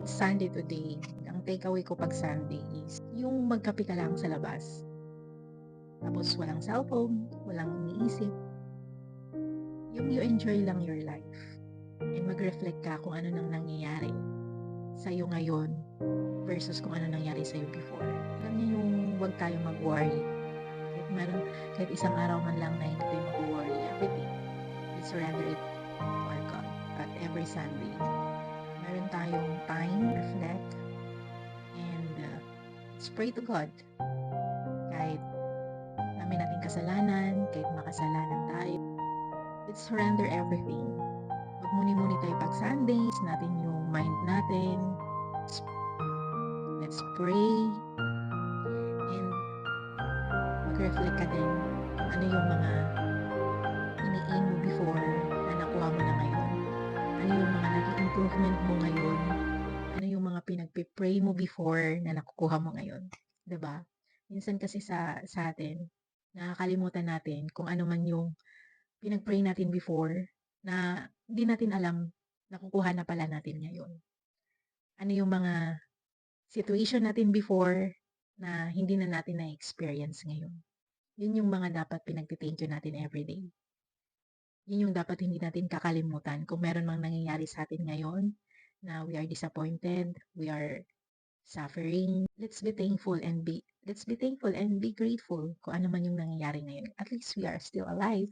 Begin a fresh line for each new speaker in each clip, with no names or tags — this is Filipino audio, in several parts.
Sunday today, ang takeaway ko 'pag Sunday is yung magkape ka lang sa labas. Tapos walang cellphone, walang iniisip, yung you enjoy lang your life and mag-reflect ka kung ano nang nangyayari sa'yo ngayon versus kung ano nangyari sa'yo before. Alam niyo yung huwag tayong mag-worry. Kahit isang araw man lang na hindi tayo mag-worry, everything, let's surrender it to our God. At every Sunday, meron tayong time, reflect, and let's pray to God. Kahit dami nating kasalanan, kahit makasalanan tayo, let's surrender everything. Magmuni-muni tayo pag Sundays, natin yung mind natin. Let's pray and mag-reflect ka din kung ano yung mga iniin mo before na nakuha mo na ngayon. Ano yung mga naging improvement mo ngayon. Ano yung mga pinagpipray mo before na nakukuha mo ngayon. 'Di ba? Minsan kasi sa atin, nakakalimutan natin kung ano man yung pinag-pray natin before na hindi natin alam nakukuha na pala natin ngayon. Ano yung mga situation natin before na hindi na natin na-experience ngayon. Yun yung mga dapat pinagti-thank you natin everyday. Yun yung dapat hindi natin kakalimutan kung meron mang nangyayari sa atin ngayon na we are disappointed, we are suffering. Let's be thankful and be grateful kung ano man yung nangyayari ngayon. At least we are still alive.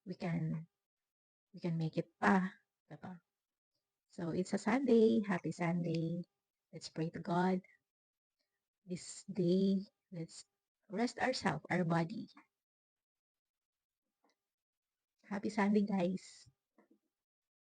We can make it pa, diba? So it's a Sunday. Happy Sunday. Let's pray to God this day. Let's rest ourselves, our body. Happy Sunday, guys.